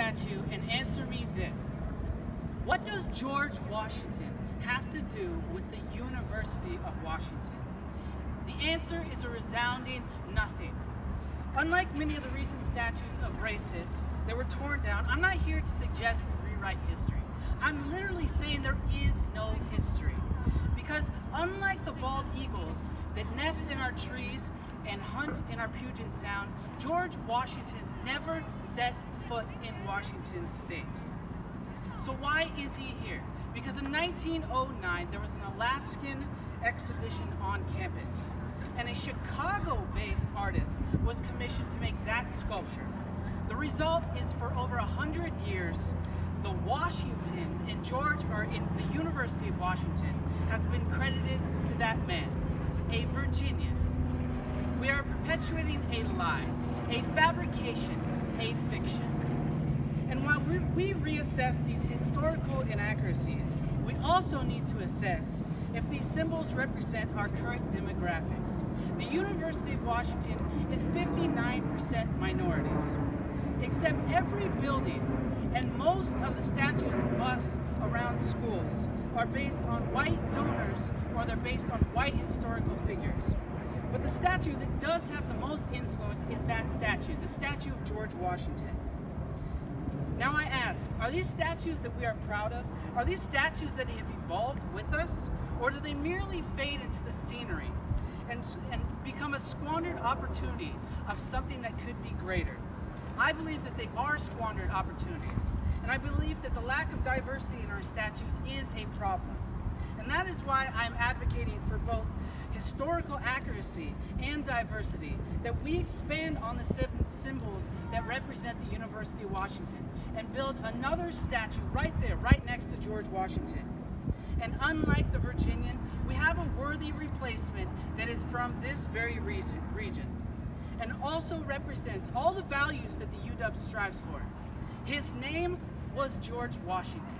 statue and answer me this. What does George Washington have to do with the University of Washington? The answer is a resounding nothing. Unlike many of the recent statues of racists that were torn down, I'm not here to suggest we rewrite history. I'm literally saying there is no history. Because unlike the bald eagles that nest in our trees and hunt in our Puget Sound, George Washington never set foot in Washington state. So why is he here? Because in 1909, there was an Alaskan exposition on campus, and a Chicago-based artist was commissioned to make that sculpture. The result is for over 100 years, the Washington in the University of Washington has been credited to that man, a Virginian. We are perpetuating a lie, a fabrication, a fiction. And while we reassess these historical inaccuracies, we also need to assess if these symbols represent our current demographics. The University of Washington is 59% minorities. Except every building and most of the statues and busts around schools are based on white donors, or they're based on white historical figures. But the statue that does have the most influence is that statue, the statue of George Washington. Now I ask, are these statues that we are proud of, are these statues that have evolved with us, or do they merely fade into the scenery and become a squandered opportunity of something that could be greater? I believe that they are squandered opportunities, and I believe that the lack of diversity in our statues is a problem. And that is why I'm advocating for both historical accuracy and diversity, that we expand on the symbols that represent the University of Washington and build another statue right there, right next to George Washington. And unlike the Virginian, we have a worthy replacement that is from this very region and also represents all the values that the UW strives for. His name was George Washington.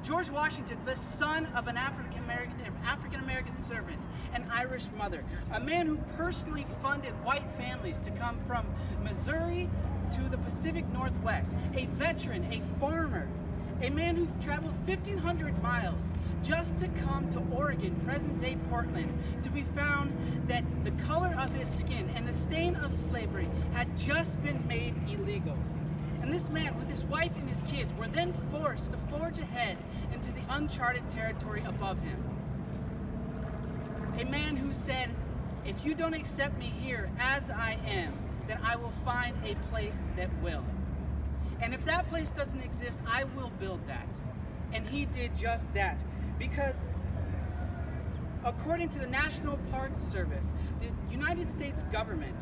George Washington, the son of an African-American servant, an Irish mother, a man who personally funded white families to come from Missouri to the Pacific Northwest, a veteran, a farmer, a man who traveled 1,500 miles just to come to Oregon, present-day Portland, to be found that the color of his skin and the stain of slavery had just been made illegal. And this man, with his wife and his kids, were then forced to forge ahead into the uncharted territory above him. A man who said, if you don't accept me here as I am, then I will find a place that will. And if that place doesn't exist, I will build that. And he did just that. Because according to the National Park Service, the United States government,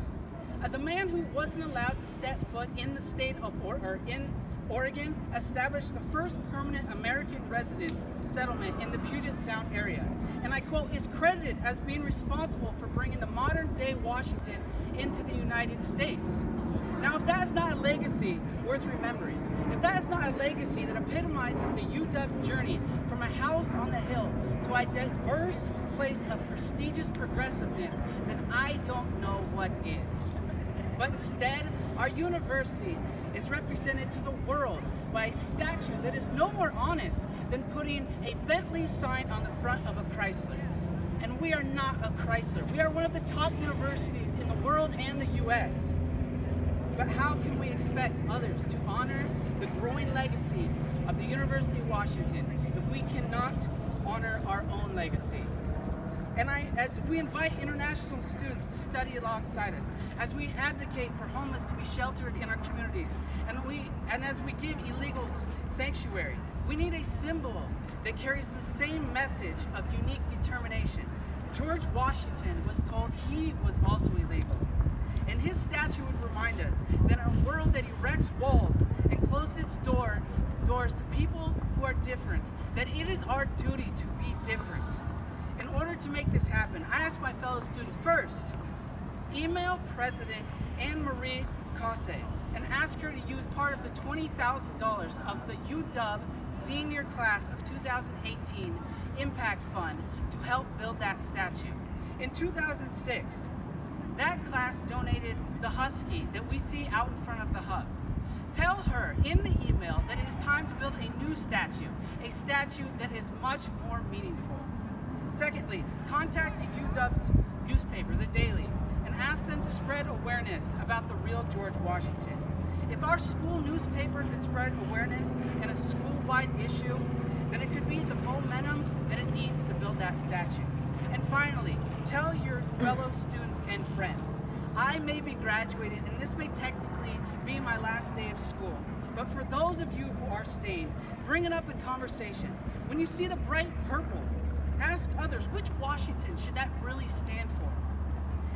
the man who wasn't allowed to step foot in the state of Oregon established the first permanent American resident settlement in the Puget Sound area. And I quote, is credited as being responsible for bringing the modern day Washington into the United States. Now, if that's not a legacy worth remembering, if that is not a legacy that epitomizes the UW's journey from a house on the hill to a diverse place of prestigious progressiveness, then I don't know what is. But instead, our university is represented to the world by a statue that is no more honest than putting a Bentley sign on the front of a Chrysler. And we are not a Chrysler. We are one of the top universities in the world and the U.S. But how can we expect others to honor the growing legacy of the University of Washington if we cannot honor our own legacy? And as we invite international students to study alongside us, as we advocate for homeless to be sheltered in our communities, and as we give illegals sanctuary, we need a symbol that carries the same message of unique determination. George Washington was told he was also illegal. And his statue would remind us that a world that erects walls and closes its doors to people who are different, that it is our duty to be different. In order to make this happen, I ask my fellow students first, email President Anne-Marie Casse and ask her to use part of the $20,000 of the UW senior class of 2018 Impact Fund to help build that statue. In 2006, that class donated the Husky that we see out in front of the hub. Tell her in the email that it is time to build a new statue, a statue that is much more meaningful. Secondly, contact the UW's newspaper, The Daily, and ask them to spread awareness about the real George Washington. If our school newspaper could spread awareness in a school-wide issue, then it could be the momentum that it needs to build that statue. And finally, tell your fellow students and friends. I may be graduated, and this may technically be my last day of school. But for those of you who are staying, bring it up in conversation. When you see the bright purple, ask others, which Washington should that really stand for?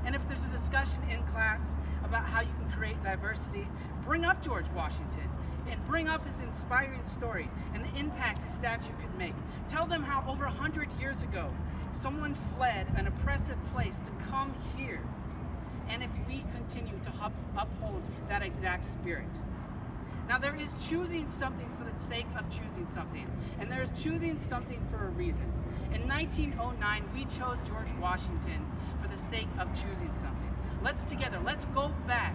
And if there's a discussion in class about how you can create diversity, bring up George Washington and bring up his inspiring story and the impact his statue could make. Tell them how over 100 years ago, someone fled an oppressive place to come here. And if we continue to uphold that exact spirit. Now there is choosing something for the sake of choosing something, and there is choosing something for a reason. In 1909, we chose George Washington for the sake of choosing something. Let's go back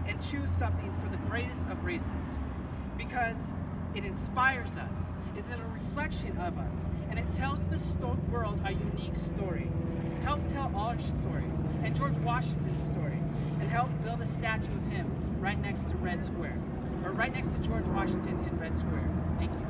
and choose something for the greatest of reasons. Because it inspires us, is it a reflection of us, and it tells the world a unique story. Help tell our story, and George Washington's story, and help build a statue of him right next to Red Square, or right next to George Washington in Red Square. Thank you.